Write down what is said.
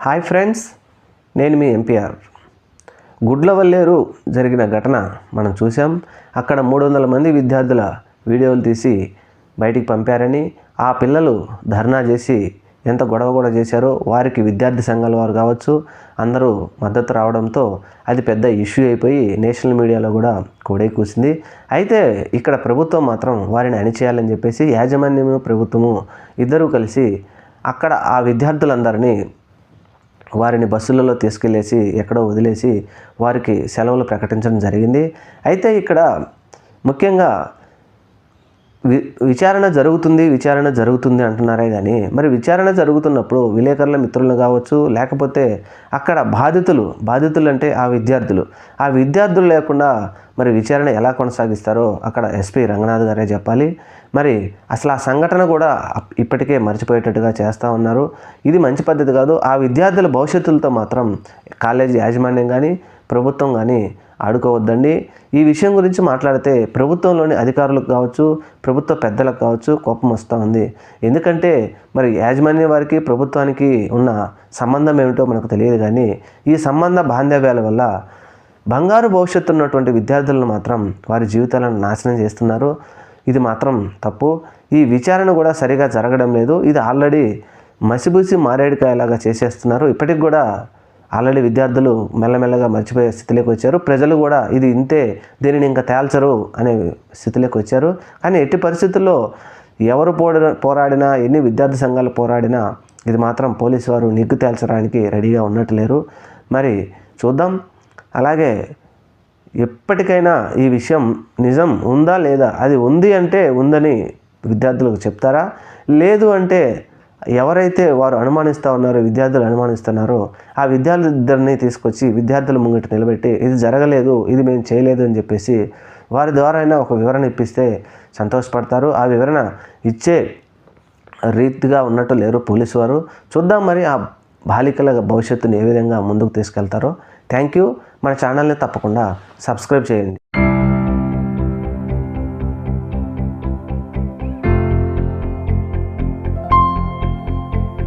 Hi friends, నేను మీ MPR. Gudlavalleru జరిగిన ఘటన మనం చూసాం. అక్కడ 300 మంది విద్యార్థుల వీడియోలు తీసి బయటికి పంపారని, ఆ పిల్లలు ధర్నా చేసి ఎంత గొడవ కూడా చేశారో వారికి విద్యార్థి సంఘాల వారు కావచ్చు అందరూ మద్దతు రావడంతో అది పెద్ద ఇష్యూ అయిపోయి నేషనల్ మీడియాలో కూడా కోడై కూసింది. అయితే ఇక్కడ ప్రభుత్వం మాత్రం వారిని అణిచేయాలని చెప్పేసి యాజమాన్యము ప్రభుత్వము ఇద్దరూ కలిసి అక్కడ ఆ విద్యార్థులందరినీ వారిని బస్సులలో తీసుకెళ్ళేసి ఎక్కడో వదిలేసి వారికి సెలవులు ప్రకటించడం జరిగింది. అయితే ఇక్కడ ముఖ్యంగా విచారణ జరుగుతుంది అంటున్నారే కానీ మరి విచారణ జరుగుతున్నప్పుడు విలేకరుల మిత్రులు కావచ్చు, లేకపోతే అక్కడ బాధితులు అంటే ఆ విద్యార్థులు లేకుండా మరి విచారణ ఎలా కొనసాగిస్తారో అక్కడ ఎస్పీ రంగనాథ్ గారే చెప్పాలి. మరి అసలు ఆ సంఘటన కూడా ఇప్పటికే మర్చిపోయేటట్టుగా చేస్తూ ఉన్నారు. ఇది మంచి పద్ధతి కాదు. ఆ విద్యార్థుల భవిష్యత్తులతో మాత్రం కాలేజీ యాజమాన్యం కానీ ప్రభుత్వం కానీ ఆడుకోవద్దండి. ఈ విషయం గురించి మాట్లాడితే ప్రభుత్వంలోని అధికారులకు కావచ్చు, ప్రభుత్వ పెద్దలకు కావచ్చు కోపం వస్తూ ఉంది. ఎందుకంటే మరి యాజమాన్యం వారికి ప్రభుత్వానికి ఉన్న సంబంధం ఏమిటో మనకు తెలియదు. కానీ ఈ సంబంధ బాంధవ్యాల వల్ల బంగారు భవిష్యత్తు ఉన్నటువంటి విద్యార్థులను మాత్రం వారి జీవితాలను నాశనం చేస్తున్నారు. ఇది మాత్రం తప్పు. ఈ విచారణ కూడా సరిగా జరగడం లేదు. ఇది ఆల్రెడీ మసిబూసి మారేడుకాయలాగా చేసేస్తున్నారు. ఇప్పటికి కూడా ఆల్రెడీ విద్యార్థులు మెల్లమెల్లగా మర్చిపోయే స్థితిలోకి వచ్చారు. ప్రజలు కూడా ఇది ఇంతే, దీనిని ఇంకా తేల్చరు అనే స్థితిలోకి వచ్చారు. కానీ ఎట్టి పరిస్థితుల్లో ఎవరు పోరాడినా, ఎన్ని విద్యార్థి సంఘాలు పోరాడినా ఇది మాత్రం పోలీసు వారు నిగ్గు తేల్చడానికి రెడీగా ఉన్నట్లేరు. మరి చూద్దాం. అలాగే ఎప్పటికైనా ఈ విషయం నిజం ఉందా లేదా, అది ఉంది అంటే ఉందని విద్యార్థులకు చెప్తారా, లేదు అంటే ఎవరైతే వారు అనుమానిస్తూ ఉన్నారో విద్యార్థులు అనుమానిస్తున్నారో ఆ విద్యార్థులిద్దరిని తీసుకొచ్చి విద్యార్థుల ముంగట నిలబెట్టి ఇది జరగలేదు, ఇది మేము చేయలేదు అని చెప్పేసి వారి ద్వారా అయినా ఒక వివరణ ఇప్పిస్తే సంతోషపడతారు. ఆ వివరణ ఇచ్చే రీతిగా ఉన్నట్టు లేరు పోలీసు వారు. చూద్దాం మరి ఆ బాలికల భవిష్యత్తుని ఏ విధంగా ముందుకు తీసుకెళ్తారో. Thank you. మన ఛానల్ని తప్పకుండా సబ్స్క్రైబ్ చేయండి.